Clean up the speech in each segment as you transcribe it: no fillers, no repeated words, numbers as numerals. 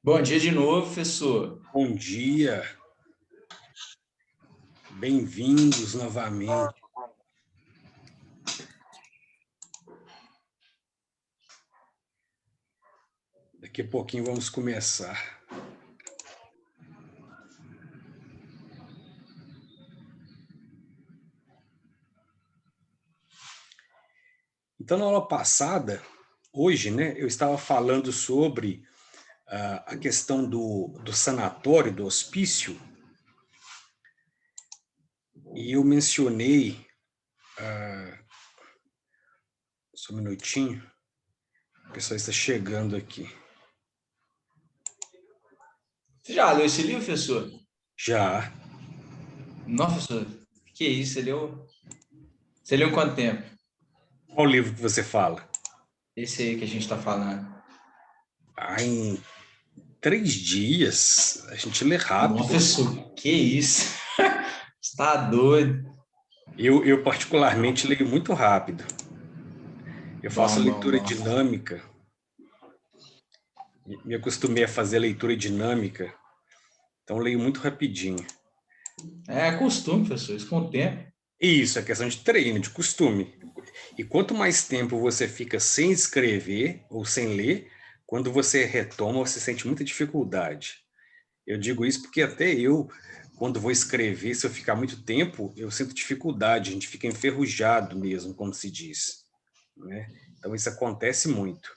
Bom dia de novo, professor. Bom dia, bem-vindos novamente. Daqui a pouquinho vamos começar. Então, na aula passada, hoje, né, eu estava falando sobre a questão do sanatório, do hospício, e eu mencionei, só um minutinho, o pessoal está chegando aqui. Você já leu esse livro, professor? Já, Nossa, professor, que isso? Você leu quanto tempo? qual livro que você fala? Esse aí que a gente está falando. Em 3 dias, a gente lê Nossa, rápido. professor, que isso? Você tá doido? Eu particularmente leio muito rápido. Eu faço Bom, bom, leitura bom. dinâmica. Me acostumei a fazer leitura dinâmica, então leio muito rapidinho. É costume, professor, isso com o tempo. E isso é questão de treino, de costume. E quanto mais tempo você fica sem escrever ou sem ler, quando você retoma, você sente muita dificuldade. Eu digo isso porque até eu, quando vou escrever, se eu ficar muito tempo, eu sinto dificuldade, a gente fica enferrujado mesmo, como se diz, né? Então isso acontece muito.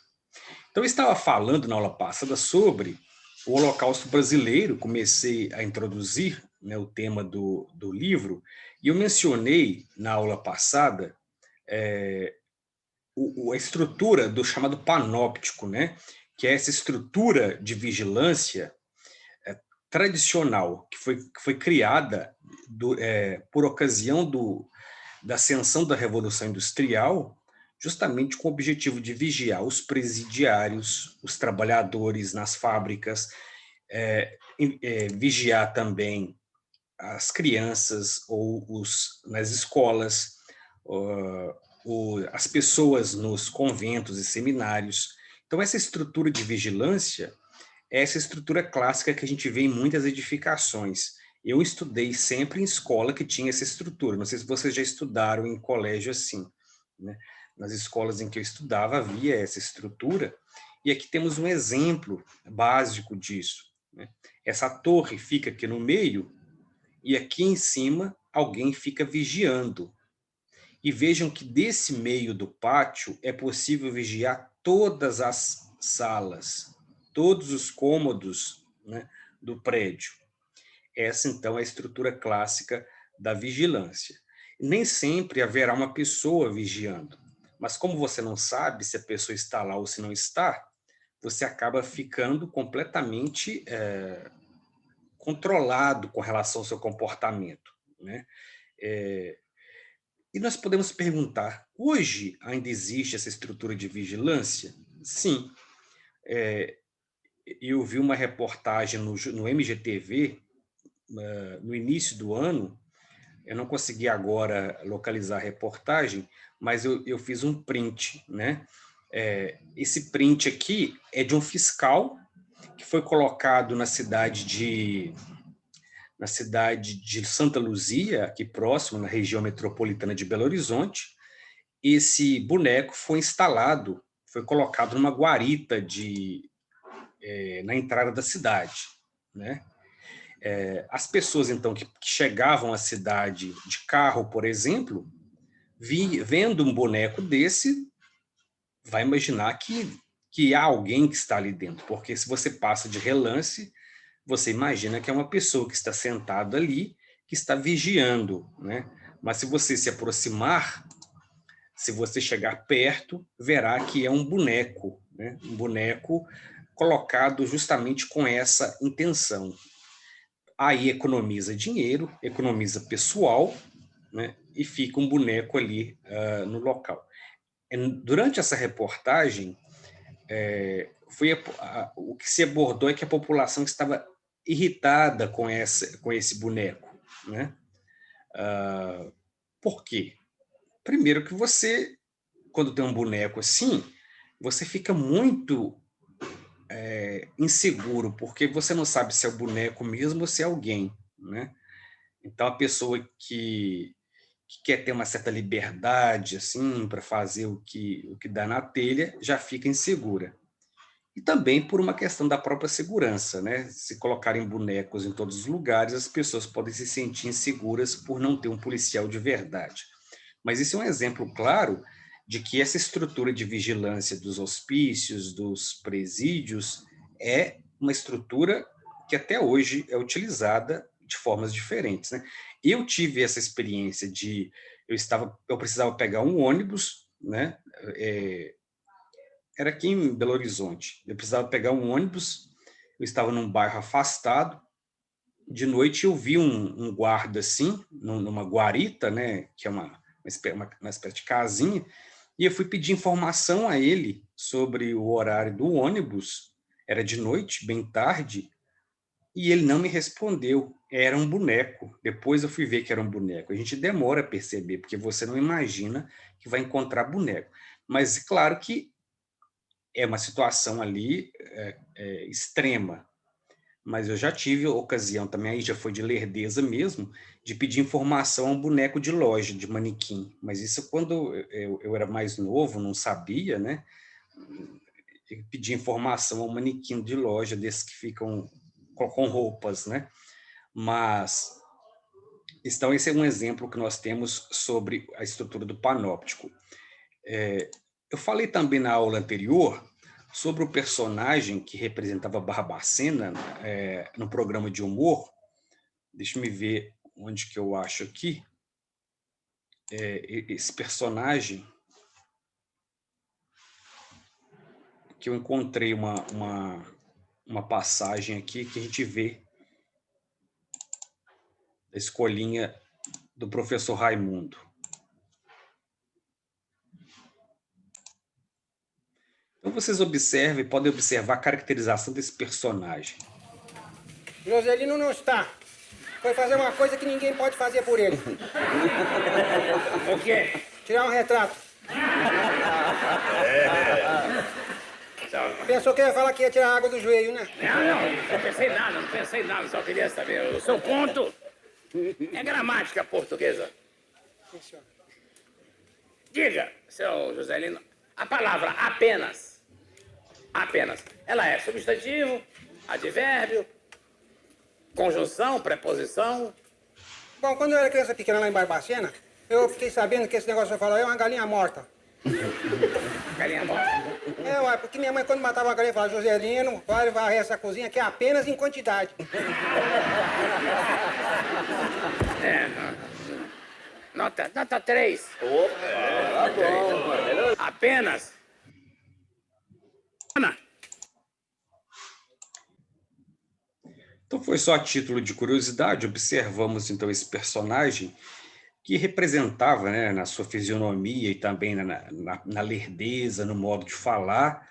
Então, eu estava falando na aula passada sobre o Holocausto Brasileiro, comecei a introduzir, né, o tema do livro, e eu mencionei na aula passada a estrutura do chamado panóptico, né, que é essa estrutura de vigilância tradicional, que foi criada por ocasião da ascensão da Revolução Industrial, justamente com o objetivo de vigiar os presidiários, os trabalhadores nas fábricas, vigiar também as crianças ou nas escolas, as pessoas nos conventos e seminários. Então, essa estrutura de vigilância é essa estrutura clássica que a gente vê em muitas edificações. Eu estudei sempre em escola que tinha essa estrutura. Não sei se vocês já estudaram em colégio assim, né? Nas escolas em que eu estudava havia essa estrutura, e aqui temos um exemplo básico disso, né? Essa torre fica aqui no meio, e aqui em cima alguém fica vigiando. E vejam que desse meio do pátio é possível vigiar todas as salas, todos os cômodos, né, do prédio. Essa, então, é a estrutura clássica da vigilância. Nem sempre haverá uma pessoa vigiando, mas como você não sabe se a pessoa está lá ou se não está, você acaba ficando completamente controlado com relação ao seu comportamento, né? E nós podemos perguntar, hoje ainda existe essa estrutura de vigilância? Sim. Eu vi uma reportagem no MGTV, no início do ano, eu não consegui agora localizar a reportagem, mas eu fiz um print, né? Esse print aqui é de um fiscal que foi colocado na cidade de Santa Luzia, aqui próximo, na região metropolitana de Belo Horizonte. Esse boneco foi instalado, foi colocado numa guarita na entrada da cidade, né? As pessoas, então, que chegavam à cidade de carro, por exemplo, vendo um boneco desse, vai imaginar que há alguém que está ali dentro, porque se você passa de relance, você imagina que é uma pessoa que está sentada ali, que está vigiando, né? Mas se você se aproximar, se você chegar perto, verá que é um boneco, né? Um boneco colocado justamente com essa intenção. Aí economiza dinheiro, economiza pessoal, né? E fica um boneco ali no local. Durante essa reportagem, o que se abordou é que a população estava irritada com esse boneco, né? Por quê? Primeiro que você, quando tem um boneco assim, você fica muito inseguro, porque você não sabe se é o boneco mesmo ou se é alguém, né? Então, a pessoa que quer ter uma certa liberdade assim para fazer o que dá na telha já fica insegura. E também por uma questão da própria segurança, né? Se colocarem bonecos em todos os lugares, as pessoas podem se sentir inseguras por não ter um policial de verdade. Mas isso é um exemplo claro de que essa estrutura de vigilância dos hospícios, dos presídios, é uma estrutura que até hoje é utilizada de formas diferentes, né? Eu tive essa experiência de eu precisava pegar um ônibus, né? Era aqui em Belo Horizonte. Eu precisava pegar um ônibus. Eu estava num bairro afastado. De noite eu vi um guarda assim, numa guarita, né? Que é uma espécie de casinha. E eu fui pedir informação a ele sobre o horário do ônibus. Era de noite, bem tarde, e ele não me respondeu. Era um boneco. Depois eu fui ver que era um boneco. A gente demora a perceber, porque você não imagina que vai encontrar boneco. Mas claro que é uma situação ali extrema. Mas eu já tive ocasião também, aí já foi de lerdeza mesmo, de pedir informação a um boneco de loja, de manequim. Mas isso quando eu era mais novo, não sabia, né? Eu pedi informação a um manequim de loja, desses que ficam com roupas, né? Mas, então, esse é um exemplo que nós temos sobre a estrutura do panóptico. Eu falei também na aula anterior sobre o personagem que representava Barbacena no programa de humor. Deixa eu ver onde que eu acho aqui. Esse personagem que eu encontrei uma passagem aqui que a gente vê a escolinha do professor Raimundo. Então vocês observem, podem observar a caracterização desse personagem. Joselino não está. Foi fazer uma coisa que ninguém pode fazer por ele. O quê? Tirar um retrato. Pensou que ia falar que ia tirar água do joelho, né? Não pensei nada, só queria saber. O seu ponto é gramática portuguesa. Sim, senhor. Diga, seu Joselino, a palavra apenas, ela é substantivo, advérbio, conjunção, preposição? Bom, quando eu era criança pequena lá em Barbacena, eu fiquei sabendo que esse negócio que eu falo é uma galinha morta. Galinha morta. Ué, porque minha mãe, quando matava uma galinha, falava: Joselino, vai varrer essa cozinha que é apenas em quantidade. Nota 3. Opa, tá bom. Apenas. Ana. Então foi só a título de curiosidade, observamos então esse personagem que representava, né, na sua fisionomia e também na lerdeza, no modo de falar,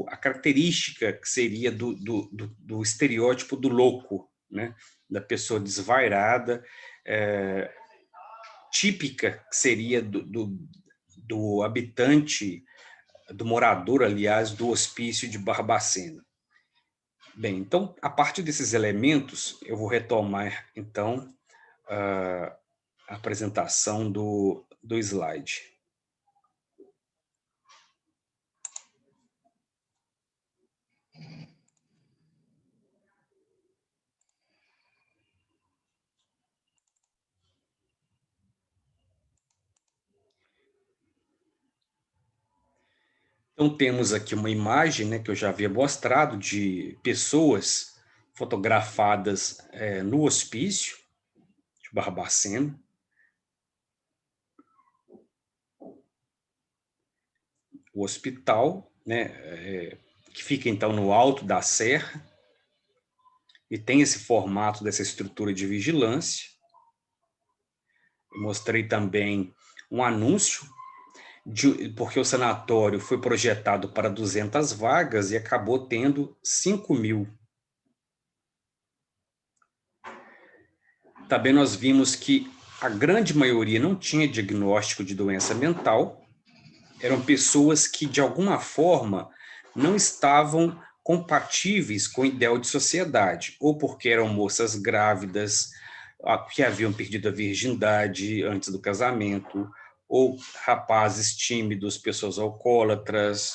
a característica que seria do estereótipo do louco, né, da pessoa desvairada, típica que seria do habitante, do morador, aliás, do hospício de Barbacena. Bem, então, a partir desses elementos, eu vou retomar, então, a apresentação do slide. Então, temos aqui uma imagem, né, que eu já havia mostrado, de pessoas fotografadas no hospício de Barbacena. O hospital, né, que fica, então, no alto da serra, e tem esse formato dessa estrutura de vigilância. Eu mostrei também um anúncio, porque o sanatório foi projetado para 200 vagas e acabou tendo 5.000. Também nós vimos que a grande maioria não tinha diagnóstico de doença mental, eram pessoas que, de alguma forma, não estavam compatíveis com o ideal de sociedade, ou porque eram moças grávidas, que haviam perdido a virgindade antes do casamento, ou rapazes tímidos, pessoas alcoólatras,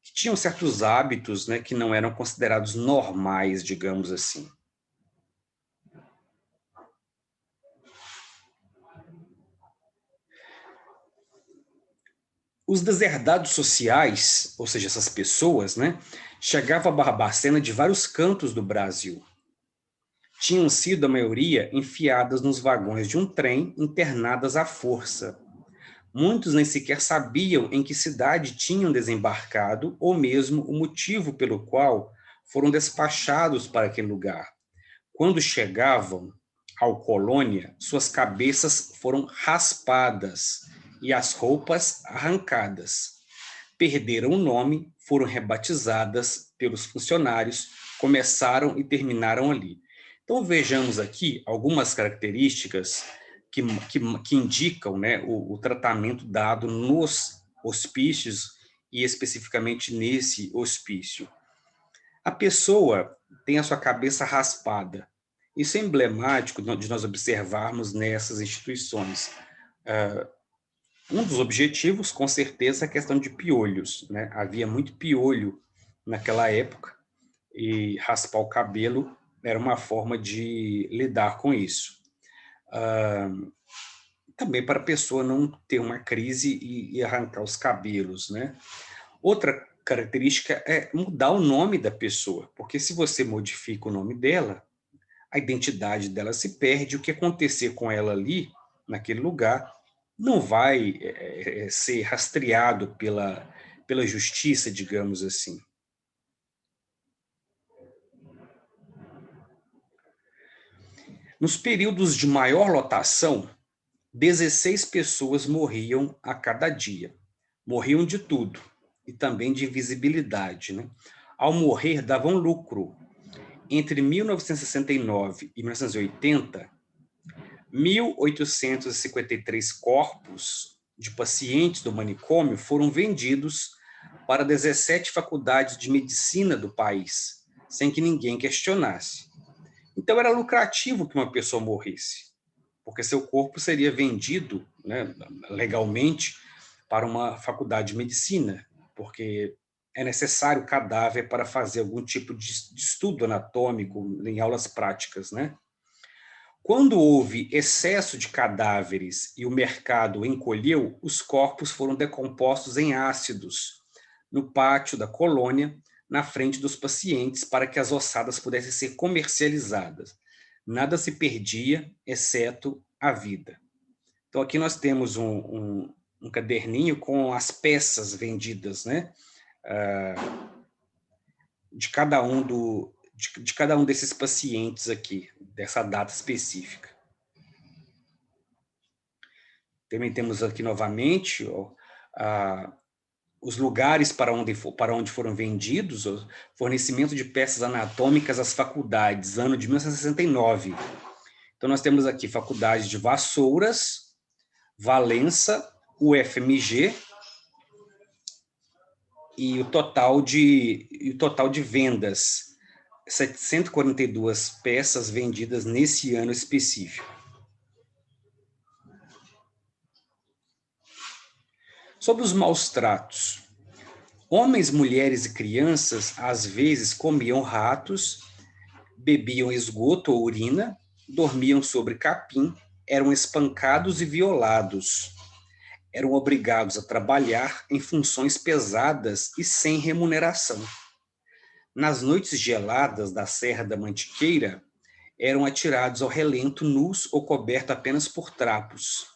que tinham certos hábitos, né, que não eram considerados normais, digamos assim. Os deserdados sociais, ou seja, essas pessoas, né, chegavam a Barbacena de vários cantos do Brasil. Tinham sido, a maioria, enfiadas nos vagões de um trem, internadas à força. Muitos nem sequer sabiam em que cidade tinham desembarcado ou mesmo o motivo pelo qual foram despachados para aquele lugar. Quando chegavam ao Colônia, suas cabeças foram raspadas e as roupas arrancadas. Perderam o nome, foram rebatizadas pelos funcionários, começaram e terminaram ali. Então vejamos aqui algumas características que indicam, né, o tratamento dado nos hospícios e especificamente nesse hospício. A pessoa tem a sua cabeça raspada. Isso é emblemático de nós observarmos nessas instituições. Um dos objetivos, com certeza, é a questão de piolhos, né? Havia muito piolho naquela época e raspar o cabelo era uma forma de lidar com isso. Também para a pessoa não ter uma crise e arrancar os cabelos, né? Outra característica é mudar o nome da pessoa, porque se você modifica o nome dela, a identidade dela se perde, o que acontecer com ela ali, naquele lugar, não vai ser rastreado pela justiça, digamos assim. Nos períodos de maior lotação, 16 pessoas morriam a cada dia. Morriam de tudo, e também de invisibilidade, né? Ao morrer, davam lucro. Entre 1969 e 1980, 1.853 corpos de pacientes do manicômio foram vendidos para 17 faculdades de medicina do país, sem que ninguém questionasse. Então, era lucrativo que uma pessoa morresse, porque seu corpo seria vendido, né, legalmente para uma faculdade de medicina, porque é necessário cadáver para fazer algum tipo de estudo anatômico em aulas práticas, né? Quando houve excesso de cadáveres e o mercado encolheu, os corpos foram decompostos em ácidos no pátio da colônia, na frente dos pacientes, para que as ossadas pudessem ser comercializadas. Nada se perdia, exceto a vida. Então, aqui nós temos um caderninho com as peças vendidas, né? De cada um desses pacientes aqui, dessa data específica. Também temos aqui novamente os lugares para onde foram vendidos, o fornecimento de peças anatômicas às faculdades, ano de 1969. Então, nós temos aqui faculdades de Vassouras, Valença, UFMG, e o total de vendas, 742 peças vendidas nesse ano específico. Sobre os maus tratos. Homens, mulheres e crianças, às vezes, comiam ratos, bebiam esgoto ou urina, dormiam sobre capim, eram espancados e violados. Eram obrigados a trabalhar em funções pesadas e sem remuneração. Nas noites geladas da Serra da Mantiqueira, eram atirados ao relento nus ou cobertos apenas por trapos.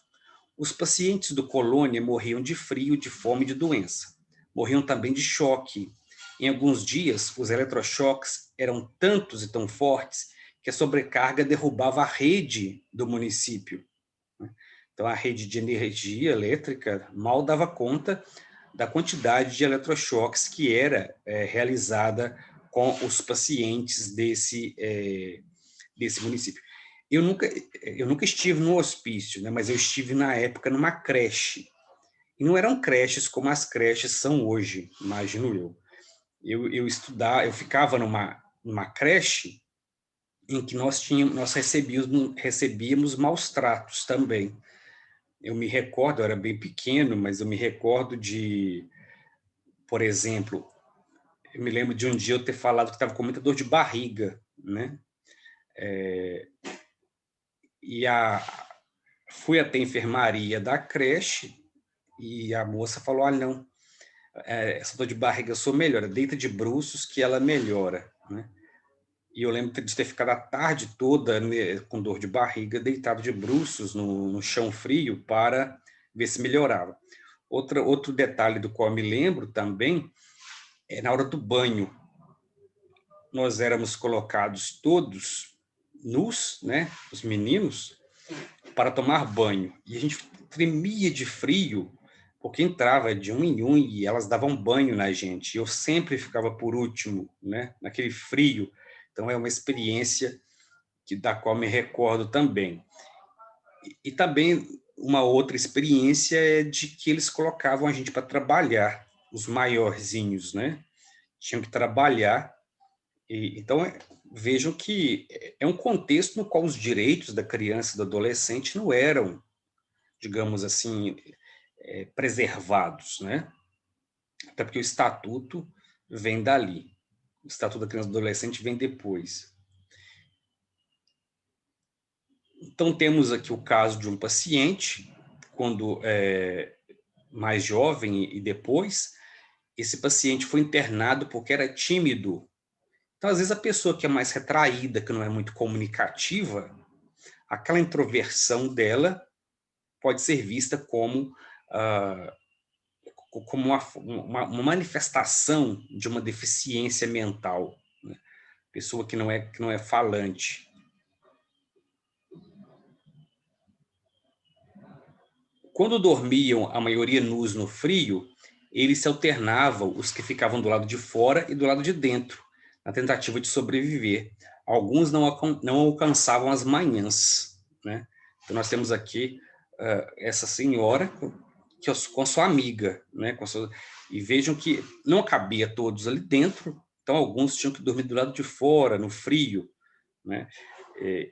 Os pacientes do Colônia morriam de frio, de fome e de doença. Morriam também de choque. Em alguns dias, os eletrochoques eram tantos e tão fortes que a sobrecarga derrubava a rede do município. Então, a rede de energia elétrica mal dava conta da quantidade de eletrochoques que era realizada com os pacientes desse município. Eu nunca estive no hospício, né, mas eu estive, na época, numa creche. E não eram creches como as creches são hoje, imagino eu. eu ficava numa creche em que nós recebíamos maus tratos também. Eu me recordo, eu era bem pequeno, mas eu me recordo de, por exemplo, eu me lembro de um dia eu ter falado que estava com muita dor de barriga, né? Fui até a enfermaria da creche e a moça falou, não, essa dor de barriga só melhora, deita de bruços que ela melhora, né? E eu lembro de ter ficado a tarde toda, né, com dor de barriga, deitado de bruços no chão frio para ver se melhorava. Outro detalhe do qual eu me lembro também é na hora do banho. Nós éramos colocados todos nus, né, os meninos, para tomar banho. E a gente tremia de frio, porque entrava de um em um e elas davam banho na gente. E eu sempre ficava por último, né, naquele frio. Então, é uma experiência da qual me recordo também. E também uma outra experiência é de que eles colocavam a gente para trabalhar, os maiorzinhos, né? Tinham que trabalhar. Então, vejam que é um contexto no qual os direitos da criança e do adolescente não eram, digamos assim, preservados, né? Até porque o estatuto vem dali. O estatuto da criança e do adolescente vem depois. Então, temos aqui o caso de um paciente, quando mais jovem e depois, esse paciente foi internado porque era tímido. Então, às vezes, a pessoa que é mais retraída, que não é muito comunicativa, aquela introversão dela pode ser vista como uma manifestação de uma deficiência mental, né? Pessoa que não é falante. Quando dormiam, a maioria nus no frio, eles se alternavam, os que ficavam do lado de fora e do lado de dentro, na tentativa de sobreviver. Alguns não alcançavam as manhãs, né? Então, nós temos aqui essa senhora com a sua amiga, né? E vejam que não cabia todos ali dentro, então alguns tinham que dormir do lado de fora, no frio, né? E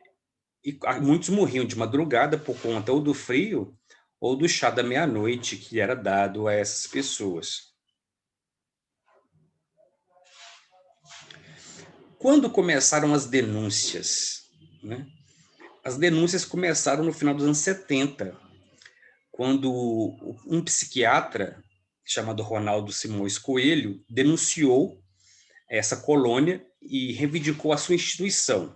muitos morriam de madrugada por conta ou do frio ou do chá da meia-noite que era dado a essas pessoas. Quando começaram as denúncias, né? As denúncias começaram no final dos anos 70, quando um psiquiatra chamado Ronaldo Simões Coelho denunciou essa colônia e reivindicou a sua instituição,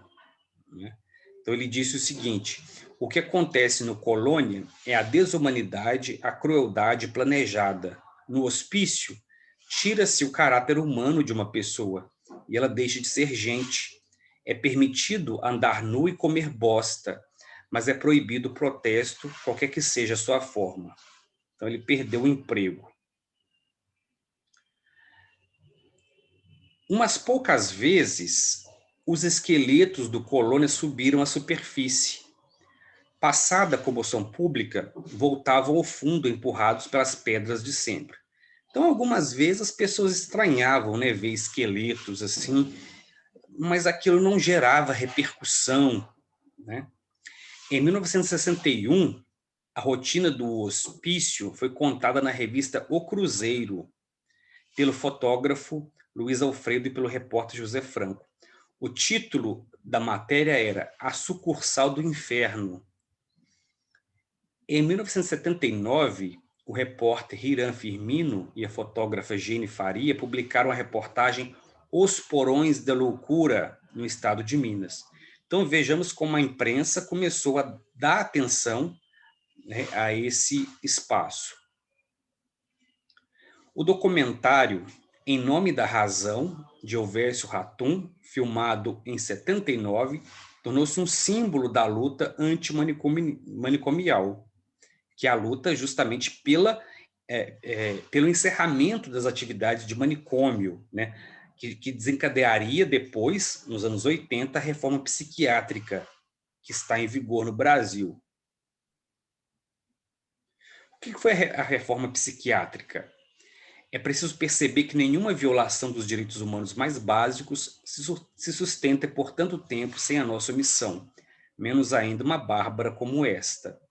né? Então, ele disse o seguinte: o que acontece no colônia é a desumanidade, a crueldade planejada. No hospício, tira-se o caráter humano de uma pessoa e ela deixa de ser gente. É permitido andar nu e comer bosta, mas é proibido o protesto, qualquer que seja a sua forma. Então, ele perdeu o emprego. Umas poucas vezes, os esqueletos do colônia subiram à superfície. Passada a comoção pública, voltavam ao fundo empurrados pelas pedras de sempre. Então, algumas vezes as pessoas estranhavam, né, ver esqueletos assim, mas aquilo não gerava repercussão, né? Em 1961, a rotina do hospício foi contada na revista O Cruzeiro, pelo fotógrafo Luiz Alfredo e pelo repórter José Franco. O título da matéria era A Sucursal do Inferno. Em 1979, o repórter Hiram Firmino e a fotógrafa Gene Faria publicaram a reportagem Os Porões da Loucura, no estado de Minas. Então, vejamos como a imprensa começou a dar atenção, né, a esse espaço. O documentário Em Nome da Razão, de Elvésio Ratum, filmado em 79, tornou-se um símbolo da luta antimanicomial, que é a luta justamente pelo encerramento das atividades de manicômio, né, que desencadearia depois, nos anos 80, a reforma psiquiátrica que está em vigor no Brasil. O que foi a reforma psiquiátrica? É preciso perceber que nenhuma violação dos direitos humanos mais básicos se sustenta por tanto tempo sem a nossa omissão, menos ainda uma bárbara como esta.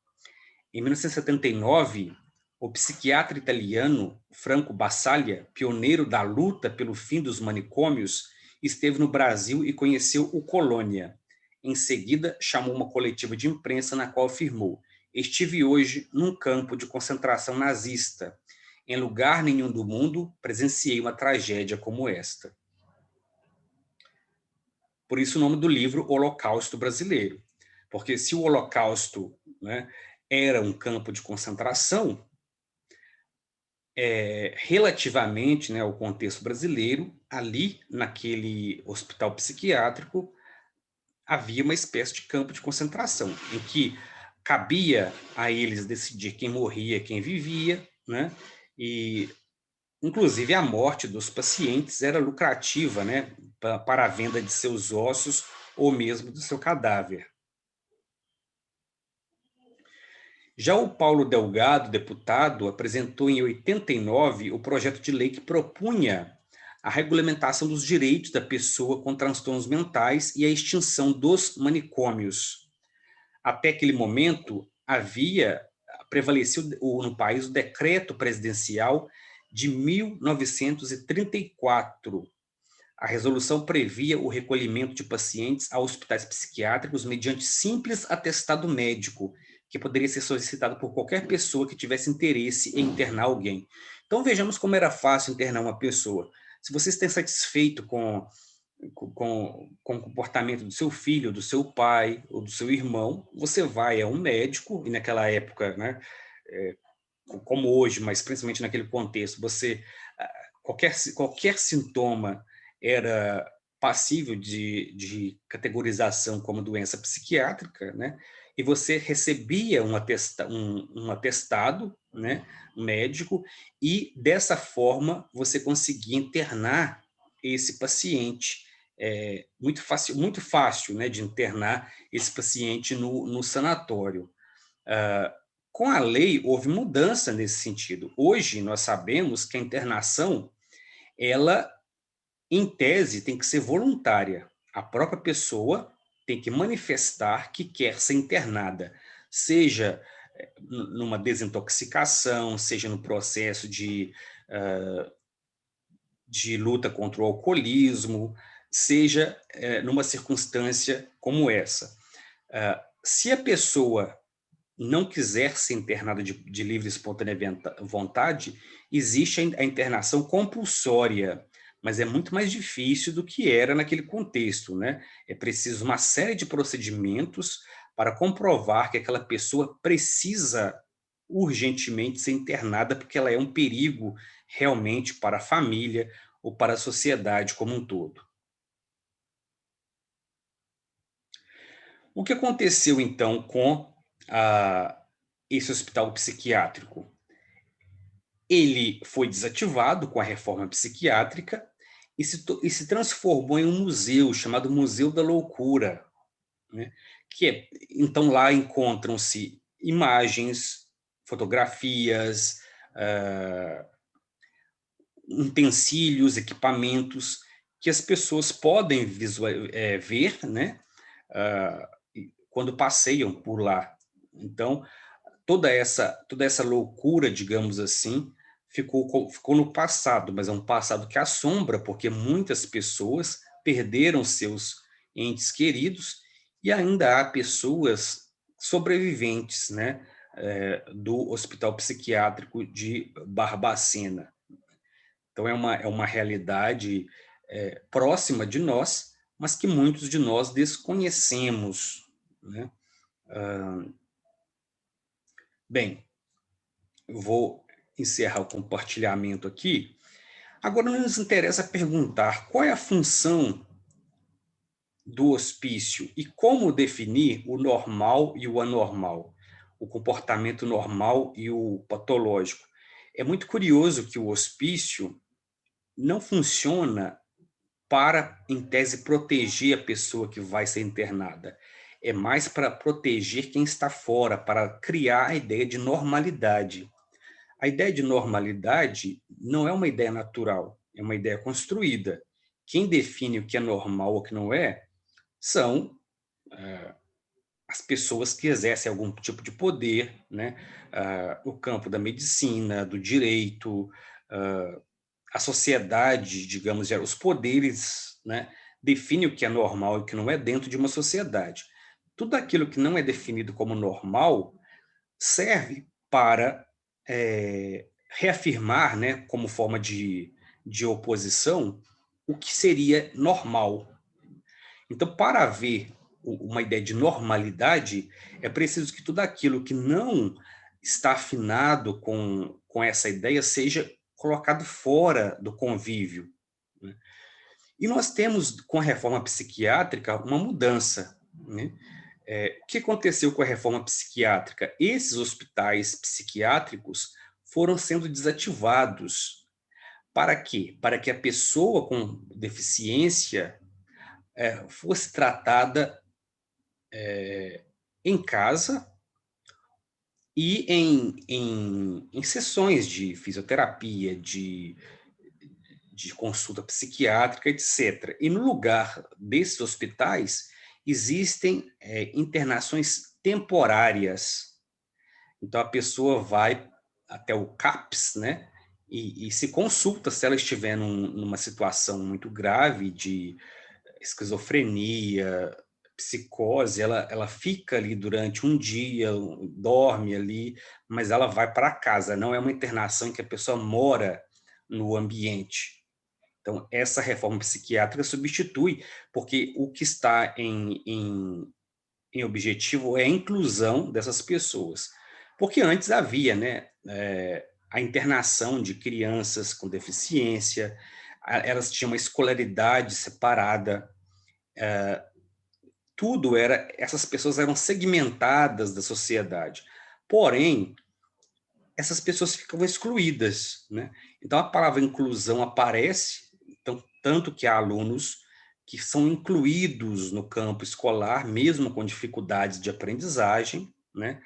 Em 1979, o psiquiatra italiano Franco Basaglia, pioneiro da luta pelo fim dos manicômios, esteve no Brasil e conheceu o Colônia. Em seguida, chamou uma coletiva de imprensa na qual afirmou: "Estive hoje num campo de concentração nazista. Em lugar nenhum do mundo presenciei uma tragédia como esta." Por isso o nome do livro, Holocausto Brasileiro. Porque se o Holocausto, né, era um campo de concentração, relativamente, né, ao contexto brasileiro, ali naquele hospital psiquiátrico havia uma espécie de campo de concentração, em que cabia a eles decidir quem morria, quem vivia, né? E, inclusive, a morte dos pacientes era lucrativa, né, para a venda de seus ossos ou mesmo do seu cadáver. Já o Paulo Delgado, deputado, apresentou em 89 o projeto de lei que propunha a regulamentação dos direitos da pessoa com transtornos mentais e a extinção dos manicômios. Até aquele momento, prevaleceu no país o decreto presidencial de 1934. A resolução previa o recolhimento de pacientes a hospitais psiquiátricos mediante simples atestado médico, que poderia ser solicitado por qualquer pessoa que tivesse interesse em internar alguém. Então, vejamos como era fácil internar uma pessoa. Se você está insatisfeito com o comportamento do seu filho, do seu pai ou do seu irmão, você vai a um médico, e naquela época, né, como hoje, mas principalmente naquele contexto, qualquer sintoma era passível de categorização como doença psiquiátrica, né? E você recebia um atestado, né, médico, e dessa forma você conseguia internar esse paciente. Muito fácil, né, de internar esse paciente no sanatório. Com a lei, houve mudança nesse sentido. Hoje, nós sabemos que a internação, ela, em tese, tem que ser voluntária. A própria pessoa tem que manifestar que quer ser internada, seja numa desintoxicação, seja no processo de luta contra o alcoolismo, seja numa circunstância como essa. Se a pessoa não quiser ser internada de livre e espontânea vontade, existe a internação compulsória, mas é muito mais difícil do que era naquele contexto, né? É preciso uma série de procedimentos para comprovar que aquela pessoa precisa urgentemente ser internada porque ela é um perigo realmente para a família ou para a sociedade como um todo. O que aconteceu, então, com esse hospital psiquiátrico? Ele foi desativado com a reforma psiquiátrica e se transformou em um museu chamado Museu da Loucura, né? Então lá encontram-se imagens, fotografias, utensílios, equipamentos que as pessoas podem ver, né, quando passeiam por lá. Então, toda essa loucura, digamos assim, ficou no passado, mas é um passado que assombra, porque muitas pessoas perderam seus entes queridos e ainda há pessoas sobreviventes, né, do Hospital Psiquiátrico de Barbacena. Então, é uma realidade próxima de nós, mas que muitos de nós desconhecemos, né? Bem, eu vou encerrar o compartilhamento aqui. Agora, nos interessa perguntar qual é a função do hospício e como definir o normal e o anormal, o comportamento normal e o patológico. É muito curioso que o hospício não funciona para, em tese, proteger a pessoa que vai ser internada. É mais para proteger quem está fora, para criar a ideia de normalidade. A ideia de normalidade não é uma ideia natural, é uma ideia construída. Quem define o que é normal ou o que não é são as pessoas que exercem algum tipo de poder, né? O campo da medicina, do direito, a sociedade, digamos, os poderes, né, definem o que é normal e o que não é dentro de uma sociedade. Tudo aquilo que não é definido como normal serve para reafirmar, né, como forma de oposição, o que seria normal. Então, para haver uma ideia de normalidade, é preciso que tudo aquilo que não está afinado com essa ideia seja colocado fora do convívio, né? E nós temos, com a reforma psiquiátrica, uma mudança, né? O que aconteceu com a reforma psiquiátrica? Esses hospitais psiquiátricos foram sendo desativados. Para quê? Para que a pessoa com deficiência fosse tratada em casa e em sessões de fisioterapia, de consulta psiquiátrica, etc. E no lugar desses hospitais, existem internações temporárias. Então, a pessoa vai até o CAPS, né, e se consulta se ela estiver numa situação muito grave de esquizofrenia, psicose, ela fica ali durante um dia, dorme ali, mas ela vai para casa, não é uma internação em que a pessoa mora no ambiente. Então, essa reforma psiquiátrica substitui, porque o que está em objetivo é a inclusão dessas pessoas. Porque antes havia, né, a internação de crianças com deficiência, elas tinham uma escolaridade separada, essas pessoas eram segmentadas da sociedade. Porém, essas pessoas ficavam excluídas, né? Então, a palavra inclusão aparece, então, tanto que há alunos que são incluídos no campo escolar, mesmo com dificuldades de aprendizagem, né?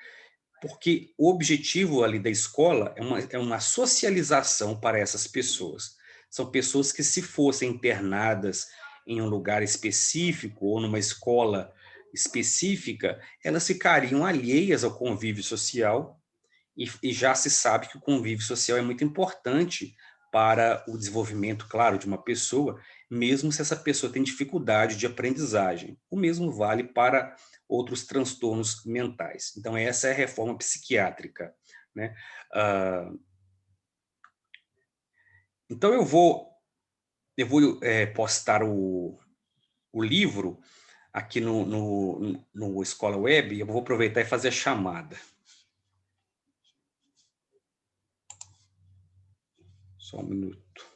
Porque o objetivo ali da escola é uma socialização para essas pessoas. São pessoas que, se fossem internadas em um lugar específico ou numa escola específica, elas ficariam alheias ao convívio social, e já se sabe que o convívio social é muito importante para o desenvolvimento, claro, de uma pessoa, mesmo se essa pessoa tem dificuldade de aprendizagem. O mesmo vale para outros transtornos mentais. Então, essa é a reforma psiquiátrica, né? Então, eu vou postar o livro aqui no Escola Web, e eu vou aproveitar e fazer a chamada. Só um minuto.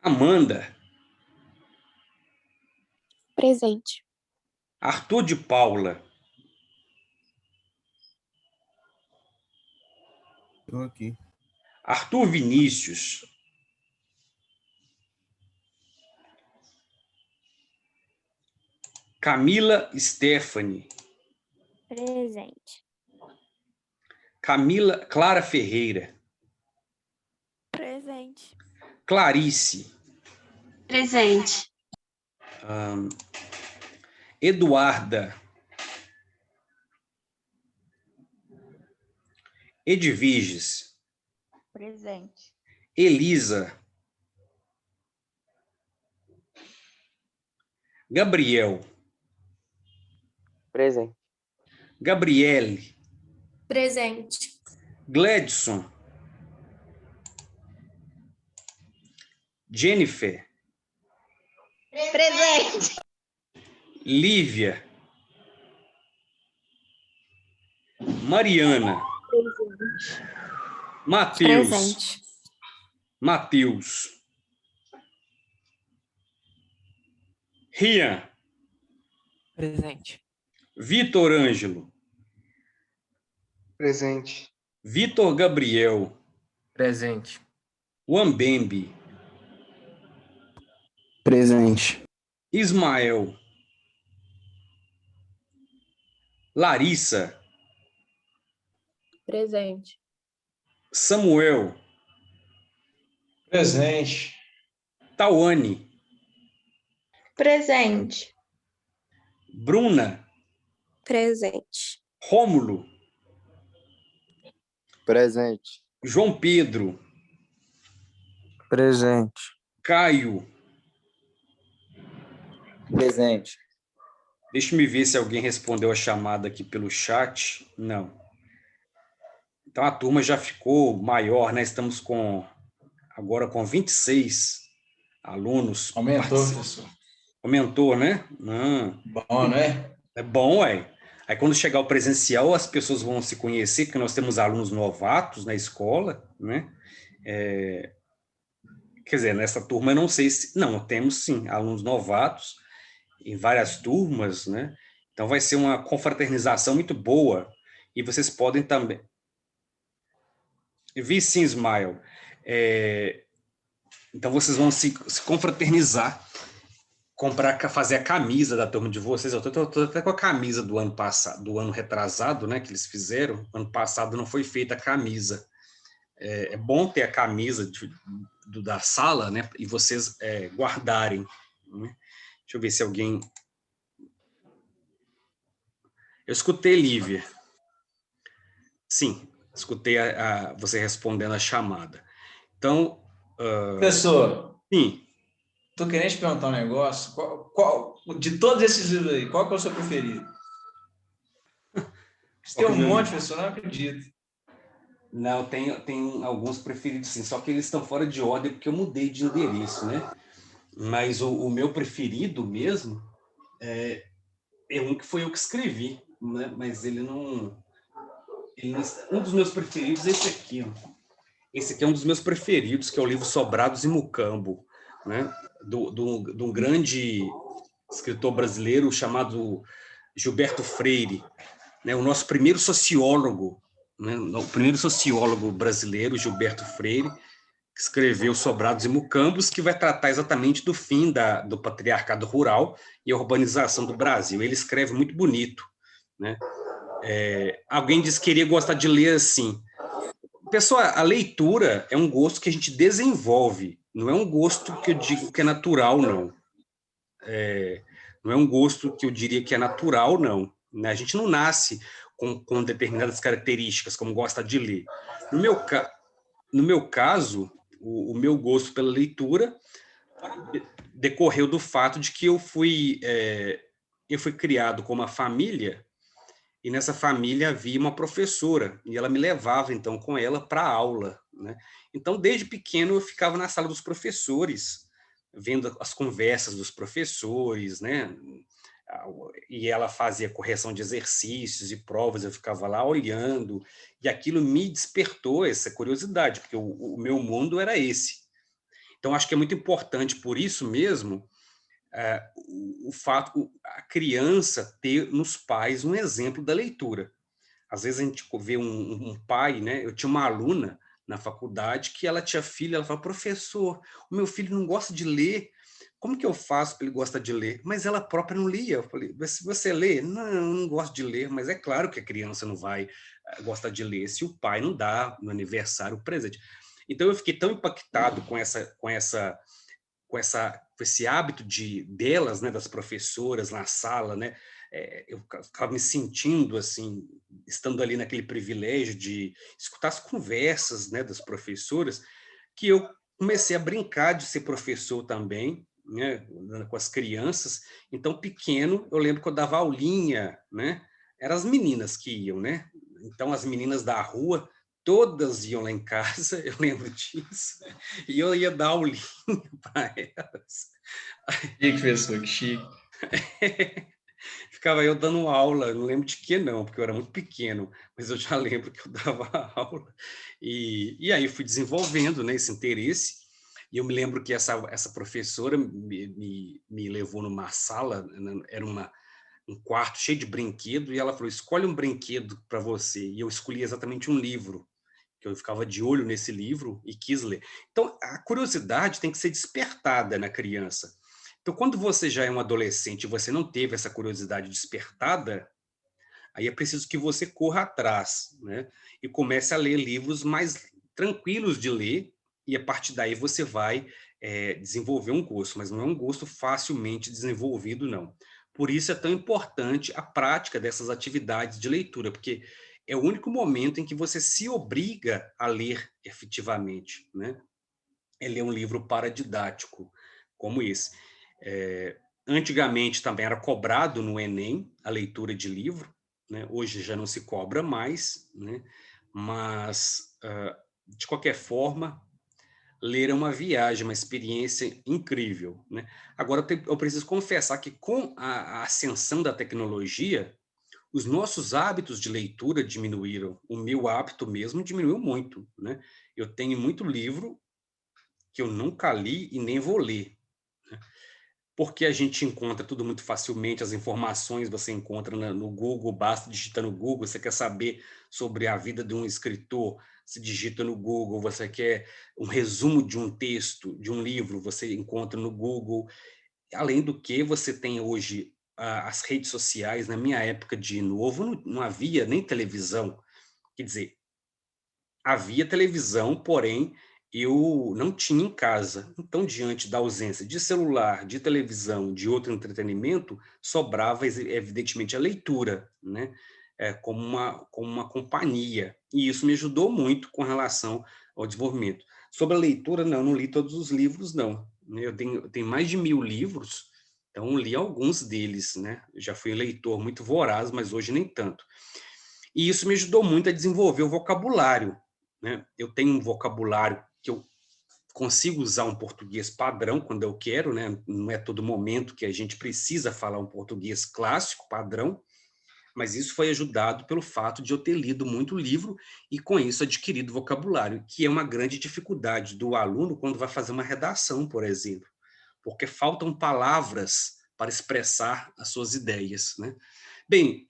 Amanda. Presente. Arthur de Paula. Estou aqui. Arthur Vinícius. Camila Stephanie. Presente. Clara Ferreira. Presente. Clarice. Presente. Eduarda. Edviges. Presente. Elisa. Gabriel. Presente. Gabriele. Presente. Gledson. Jennifer. Presente. Lívia. Mariana. Matheus. Presente. Matheus. Rian. Presente. Vitor Ângelo. Presente. Vitor Gabriel. Presente. Wambembe. Presente. Ismael. Larissa. Presente. Samuel. Presente. Tawane. Presente. Bruna. Presente. Rômulo. Presente. João Pedro. Presente. Caio. Presente. Deixa eu ver se alguém respondeu a chamada aqui pelo chat. Não. Então a turma já ficou maior, né? Estamos agora com 26 alunos. Aumentou, professor. Aumentou, né? Bom, não é? É bom, ué. Aí quando chegar o presencial, as pessoas vão se conhecer, porque nós temos alunos novatos na escola, né? Quer dizer, nessa turma eu não sei se... Não, temos sim alunos novatos em várias turmas, né? Então vai ser uma confraternização muito boa. E vocês podem também... Vi sim, Ismael. Então vocês vão se confraternizar, fazer a camisa da turma de vocês. Eu estou até com a camisa do ano passado, do ano retrasado, né, que eles fizeram. Ano passado não foi feita a camisa. É bom ter a camisa da sala, né, e vocês guardarem. Né? Deixa eu ver se alguém... Eu escutei, Lívia. Sim, escutei você respondendo a chamada. Então... Professor, sim. tô querendo te perguntar um negócio. De todos esses livros aí, qual que é o seu preferido? Você tem um monte, professor, não acredito. Não, tem alguns preferidos sim, só que eles estão fora de ordem porque eu mudei de endereço, né? Mas o meu preferido mesmo é um que foi eu que escrevi, né? Mas ele não... Um dos meus preferidos é esse aqui, ó. Esse aqui é um dos meus preferidos, que é o livro Sobrados e Mucambo, né? De um grande escritor brasileiro chamado Gilberto Freire, né? O nosso primeiro sociólogo, né? O primeiro sociólogo brasileiro, Gilberto Freire, que escreveu Sobrados e Mucambos, que vai tratar exatamente do fim do patriarcado rural e a urbanização do Brasil. Ele escreve muito bonito, né? Alguém disse que queria gostar de ler assim. Pessoal, a leitura é um gosto que a gente desenvolve, não é um gosto que eu digo que é natural, não. Não é um gosto que eu diria que é natural, não. A gente não nasce com determinadas características, como gosta de ler. No meu caso, o meu gosto pela leitura decorreu do fato de que eu fui criado com uma família, e nessa família havia uma professora, e ela me levava, então, com ela para a aula, né? Então, desde pequeno, eu ficava na sala dos professores, vendo as conversas dos professores, né? E ela fazia correção de exercícios e provas, eu ficava lá olhando, e aquilo me despertou essa curiosidade, porque o meu mundo era esse. Então, acho que é muito importante, por isso mesmo, o fato, a criança ter nos pais um exemplo da leitura. Às vezes a gente vê um pai, né? Eu tinha uma aluna na faculdade que ela tinha filho, ela falou: professor, o meu filho não gosta de ler, como que eu faço para ele gostar de ler? Mas ela própria não lia. Eu falei: se você lê? Não, eu não gosto de ler, mas é claro que a criança não vai gostar de ler se o pai não dá no aniversário o presente. Então eu fiquei tão impactado com esse hábito delas, né, das professoras na sala, né, eu ficava me sentindo assim, estando ali naquele privilégio de escutar as conversas, né, das professoras, que eu comecei a brincar de ser professor também, né, com as crianças. Então, pequeno, eu lembro que eu dava aulinha, né, eram as meninas que iam, né, então as meninas da rua todas iam lá em casa, eu lembro disso, e eu ia dar aulinha para elas. Que professor, que chique. ficava eu dando aula, não lembro de que não, porque eu era muito pequeno, mas eu já lembro que eu dava aula. E aí fui desenvolvendo, né, esse interesse, e eu me lembro que essa professora me levou numa sala, era um quarto cheio de brinquedo, e ela falou, escolhe um brinquedo para você, e eu escolhi exatamente um livro, que eu ficava de olho nesse livro e quis ler. Então, a curiosidade tem que ser despertada na criança. Então, quando você já é um adolescente e você não teve essa curiosidade despertada, aí é preciso que você corra atrás, né? E comece a ler livros mais tranquilos de ler, e a partir daí você vai desenvolver um gosto, mas não é um gosto facilmente desenvolvido, não. Por isso é tão importante a prática dessas atividades de leitura, porque é o único momento em que você se obriga a ler efetivamente, né? É ler um livro paradidático como esse. Antigamente também era cobrado no Enem a leitura de livro, né? Hoje já não se cobra mais, né? Mas, de qualquer forma, ler é uma viagem, uma experiência incrível, né? Agora, eu preciso confessar que com a ascensão da tecnologia, os nossos hábitos de leitura diminuíram. O meu hábito mesmo diminuiu muito, né? Eu tenho muito livro que eu nunca li e nem vou ler, né? Porque a gente encontra tudo muito facilmente, as informações você encontra no Google, basta digitar no Google, você quer saber sobre a vida de um escritor, se digita no Google, você quer um resumo de um texto, de um livro, você encontra no Google. Além do que, você tem hoje as redes sociais. Na minha época de novo, não havia nem televisão. Quer dizer, havia televisão, porém, eu não tinha em casa. Então, diante da ausência de celular, de televisão, de outro entretenimento, sobrava, evidentemente, a leitura, né? Como uma companhia. E isso me ajudou muito com relação ao desenvolvimento. Sobre a leitura, não li todos os livros, não. Eu tenho mais de 1000 livros, então li alguns deles, né? Eu já fui um leitor muito voraz, mas hoje nem tanto. E isso me ajudou muito a desenvolver o vocabulário, né? Eu tenho um vocabulário que eu consigo usar um português padrão quando eu quero, né? Não é todo momento que a gente precisa falar um português clássico, padrão, mas isso foi ajudado pelo fato de eu ter lido muito livro e, com isso, adquirido vocabulário, que é uma grande dificuldade do aluno quando vai fazer uma redação, por exemplo, porque faltam palavras para expressar as suas ideias, né? Bem,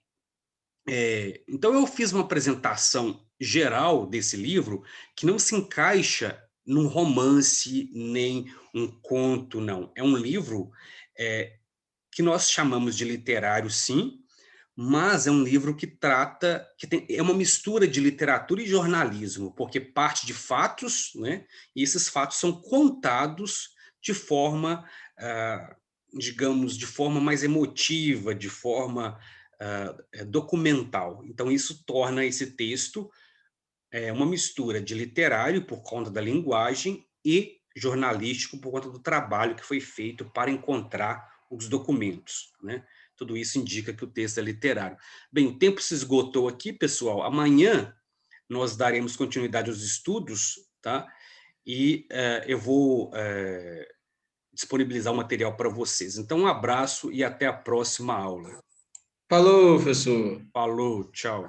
então eu fiz uma apresentação geral desse livro que não se encaixa num romance, nem um conto, não. É um livro que nós chamamos de literário, sim, mas é um livro que trata, é uma mistura de literatura e jornalismo, porque parte de fatos, né? E esses fatos são contados de forma, digamos, de forma mais emotiva, de forma documental. Então, isso torna esse texto uma mistura de literário, por conta da linguagem, e jornalístico, por conta do trabalho que foi feito para encontrar os documentos, né? Tudo isso indica que o texto é literário. Bem, o tempo se esgotou aqui, pessoal. Amanhã nós daremos continuidade aos estudos, tá? E eu vou disponibilizar o material para vocês. Então, um abraço e até a próxima aula. Falou, professor. Falou, tchau.